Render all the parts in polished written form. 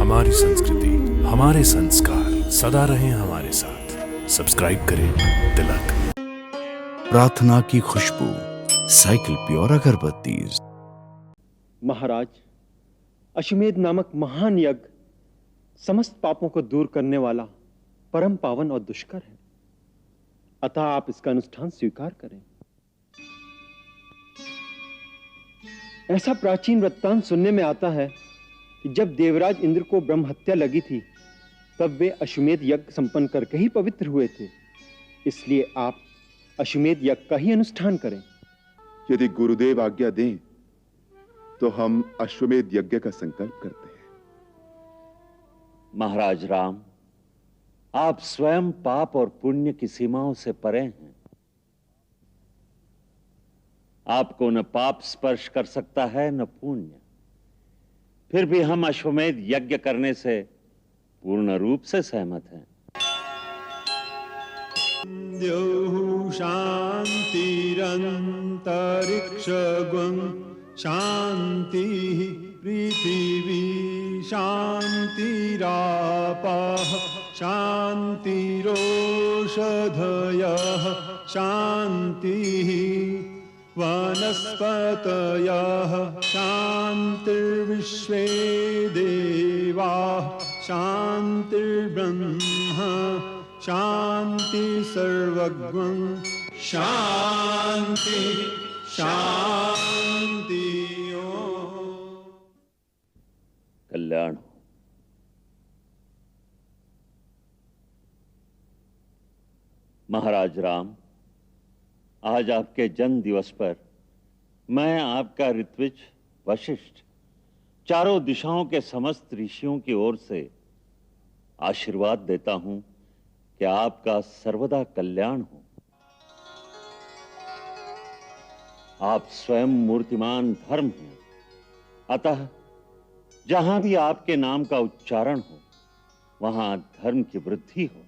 हमारी संस्कृति, हमारे संस्कार सदा रहें हमारे साथ। सब्सक्राइब करें तिलक। प्रार्थना की खुशबू, साइकिल प्योर अगरबत्तीज। महाराज, अश्वमेध नामक महान यज्ञ समस्त पापों को दूर करने वाला परम पावन और दुष्कर है, अतः आप इसका अनुष्ठान स्वीकार करें। ऐसा प्राचीन वृत्तांत सुनने में आता है कि जब देवराज इंद्र को ब्रह्म हत्या लगी थी, तब वे अश्वमेध यज्ञ संपन्न करके ही पवित्र हुए थे। इसलिए आप अश्वमेध यज्ञ का ही अनुष्ठान करें। यदि गुरुदेव आज्ञा दें तो हम अश्वमेध यज्ञ का संकल्प करते हैं। महाराज राम, आप स्वयं पाप और पुण्य की सीमाओं से परे हैं। आपको न पाप स्पर्श कर सकता है न पुण्य। फिर भी हम अश्वमेध यज्ञ करने से पूर्ण रूप से सहमत हैं। शांतिरंतरिक्षगुं शांति पृथिवी शांतिरापः शांतिरोषधयः शांतिः वनस्पतयः शांतिर्विश्वे देवाः शांतिर्ब्रह्म शांति सर्वज्ञं शांति शांति। कल्याण। महाराज राम, आज आपके जन्म दिवस पर मैं आपका ऋत्विज वशिष्ठ चारों दिशाओं के समस्त ऋषियों की ओर से आशीर्वाद देता हूं कि आपका सर्वदा कल्याण हो। आप स्वयं मूर्तिमान धर्म हैं, अतः जहां भी आपके नाम का उच्चारण हो वहां धर्म की वृद्धि हो।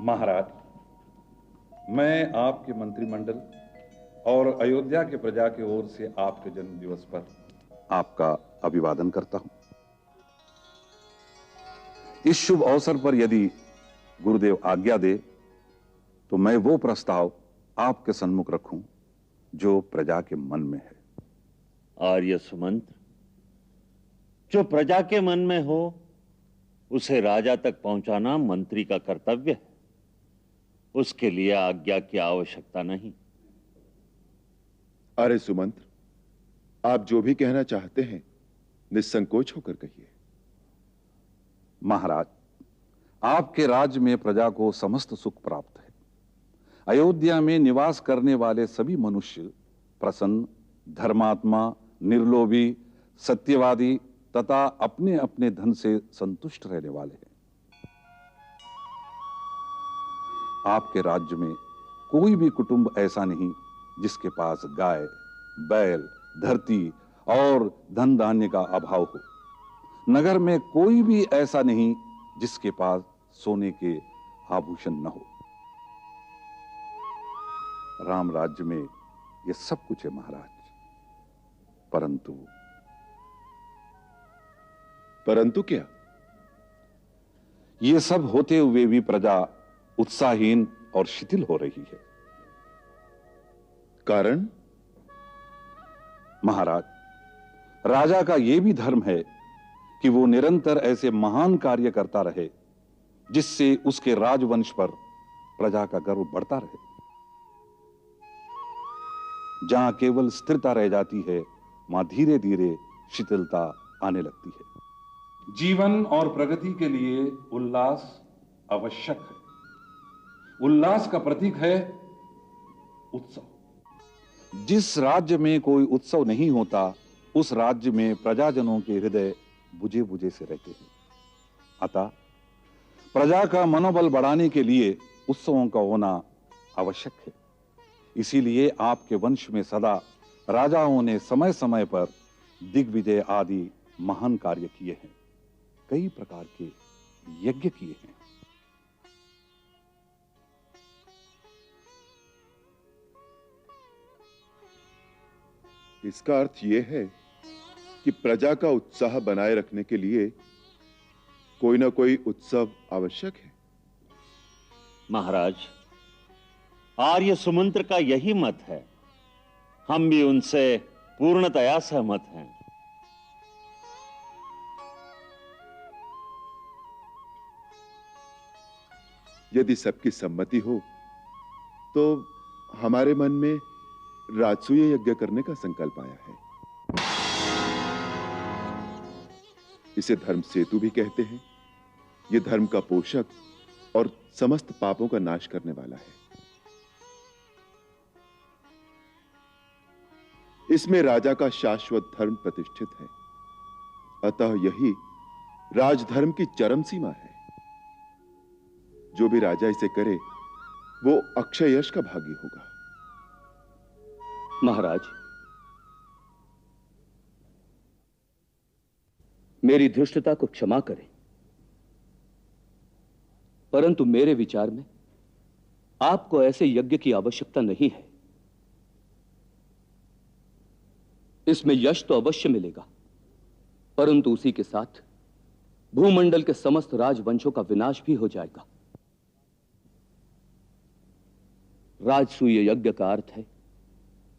महाराज, मैं आपके मंत्रिमंडल और अयोध्या के प्रजा की ओर से आपके जन्म दिवस पर आपका अभिवादन करता हूं। इस शुभ अवसर पर यदि गुरुदेव आज्ञा दे तो मैं वो प्रस्ताव आपके सन्मुख रखूं जो प्रजा के मन में है। आर्य सुमंत्र, जो प्रजा के मन में हो उसे राजा तक पहुंचाना मंत्री का कर्तव्य है। उसके लिए आज्ञा की आवश्यकता नहीं। अरे सुमंत्र, आप जो भी कहना चाहते हैं निसंकोच होकर कहिए। महाराज, आपके राज्य में प्रजा को समस्त सुख प्राप्त है। अयोध्या में निवास करने वाले सभी मनुष्य प्रसन्न, धर्मात्मा, निर्लोभी, सत्यवादी तथा अपने अपने धन से संतुष्ट रहने वाले हैं। आपके राज्य में कोई भी कुटुंब ऐसा नहीं जिसके पास गाय, बैल, धरती और धन धान्य का अभाव हो। नगर में कोई भी ऐसा नहीं जिसके पास सोने के आभूषण न हो। राम राज्य में यह सब कुछ है महाराज, परंतु क्या? ये सब होते हुए भी प्रजा उत्साहहीन और शिथिल हो रही है। कारण? महाराज, राजा का यह भी धर्म है कि वो निरंतर ऐसे महान कार्य करता रहे जिससे उसके राजवंश पर प्रजा का गर्व बढ़ता रहे। जहां केवल स्थिरता रह जाती है वहां धीरे धीरे शिथिलता आने लगती है। जीवन और प्रगति के लिए उल्लास आवश्यक है। उल्लास का प्रतीक है उत्सव। जिस राज्य में कोई उत्सव नहीं होता उस राज्य में प्रजाजनों के हृदय बुझे बुझे से रहते हैं। अतः प्रजा का मनोबल बढ़ाने के लिए उत्सवों का होना आवश्यक है। इसीलिए आपके वंश में सदा राजाओं ने समय समय पर दिग्विजय आदि महान कार्य किए हैं। कई प्रकार के यज्ञ किए हैं। इसका अर्थ यह है कि प्रजा का उत्साह बनाए रखने के लिए कोई ना कोई उत्सव आवश्यक है। महाराज, आर्य सुमंत्र का यही मत है। हम भी उनसे पूर्णतया सहमत हैं। यदि सबकी सम्मति हो तो हमारे मन में राजसूय यज्ञ करने का संकल्प आया है। इसे धर्म सेतु भी कहते हैं। यह धर्म का पोषक और समस्त पापों का नाश करने वाला है। इसमें राजा का शाश्वत धर्म प्रतिष्ठित है, अतः यही राजधर्म की चरम सीमा है। जो भी राजा इसे करे वो अक्षय यश का भागी होगा। महाराज, मेरी धृष्टता को क्षमा करें, परंतु मेरे विचार में आपको ऐसे यज्ञ की आवश्यकता नहीं है। इसमें यश तो अवश्य मिलेगा, परंतु उसी के साथ भूमंडल के समस्त राजवंशों का विनाश भी हो जाएगा। राजसूय यज्ञ का अर्थ है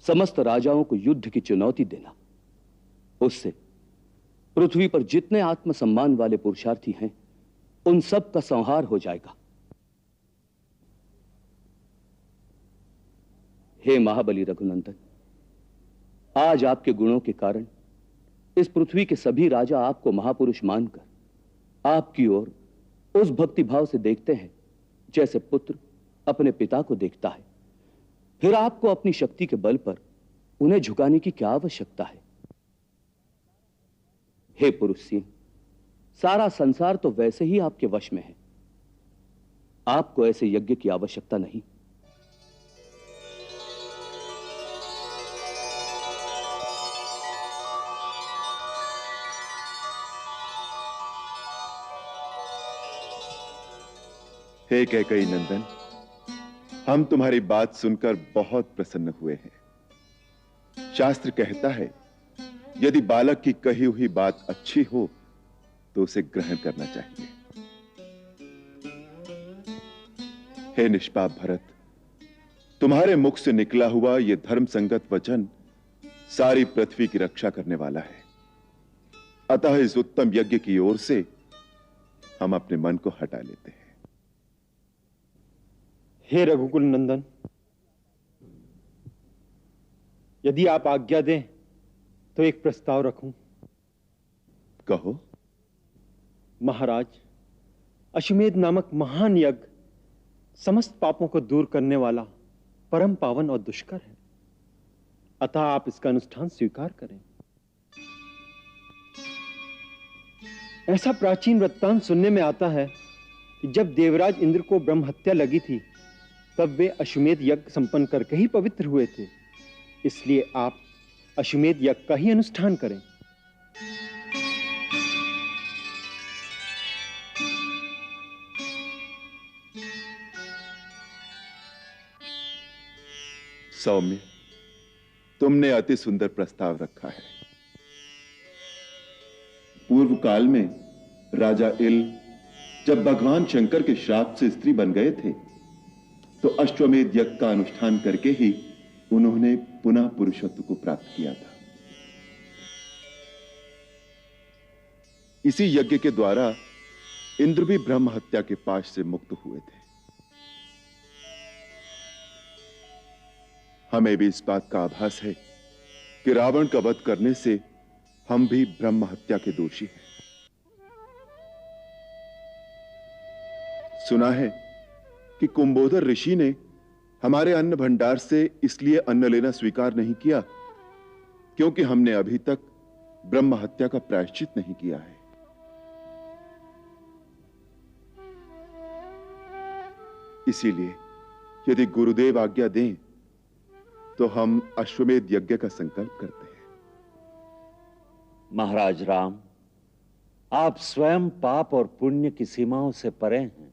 समस्त राजाओं को युद्ध की चुनौती देना। उससे पृथ्वी पर जितने आत्मसम्मान वाले पुरुषार्थी हैं, उन सब का संहार हो जाएगा। हे महाबली रघुनंदन, आज आपके गुणों के कारण इस पृथ्वी के सभी राजा आपको महापुरुष मानकर आपकी ओर उस भक्ति भाव से देखते हैं जैसे पुत्र अपने पिता को देखता है। फिर आपको अपनी शक्ति के बल पर उन्हें झुकाने की क्या आवश्यकता है? हे पुरुषसीन, सारा संसार तो वैसे ही आपके वश में है। आपको ऐसे यज्ञ की आवश्यकता नहीं। हे कैकेयी नंदन, हम तुम्हारी बात सुनकर बहुत प्रसन्न हुए हैं। शास्त्र कहता है, यदि बालक की कही हुई बात अच्छी हो तो उसे ग्रहण करना चाहिए। हे निष्पाप भरत, तुम्हारे मुख से निकला हुआ यह धर्म संगत वचन सारी पृथ्वी की रक्षा करने वाला है। अतः इस उत्तम यज्ञ की ओर से हम अपने मन को हटा लेते हैं। हे रघुकुल नंदन, यदि आप आज्ञा दें तो एक प्रस्ताव रखूं। कहो। महाराज, अश्वमेध नामक महान यज्ञ समस्त पापों को दूर करने वाला परम पावन और दुष्कर है। अतः आप इसका अनुष्ठान स्वीकार करें। ऐसा प्राचीन वृत्तांत सुनने में आता है कि जब देवराज इंद्र को ब्रह्म हत्या लगी थी, तब वे अश्वमेध यज्ञ संपन्न करके ही पवित्र हुए थे। इसलिए आप अश्वमेध यज्ञ का ही अनुष्ठान करें। सौम्य, तुमने अति सुंदर प्रस्ताव रखा है। पूर्व काल में राजा इल जब भगवान शंकर के श्राप से स्त्री बन गए थे, तो अश्वमेध यज्ञ का अनुष्ठान करके ही उन्होंने पुनः पुरुषत्व को प्राप्त किया था। इसी यज्ञ के द्वारा इंद्र भी ब्रह्म हत्या के पाश से मुक्त हुए थे। हमें भी इस बात का आभास है कि रावण का वध करने से हम भी ब्रह्म हत्या के दोषी हैं। सुना है कि कुंभोदर ऋषि ने हमारे अन्न भंडार से इसलिए अन्न लेना स्वीकार नहीं किया क्योंकि हमने अभी तक ब्रह्म हत्या का प्रायश्चित नहीं किया है। इसीलिए यदि गुरुदेव आज्ञा दें तो हम अश्वमेध यज्ञ का संकल्प करते हैं। महाराज राम, आप स्वयं पाप और पुण्य की सीमाओं से परे हैं।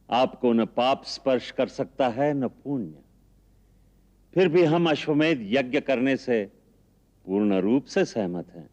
आपको न पाप स्पर्श कर सकता है न पुण्य। फिर भी हम अश्वमेध यज्ञ करने से पूर्ण रूप से सहमत हैं।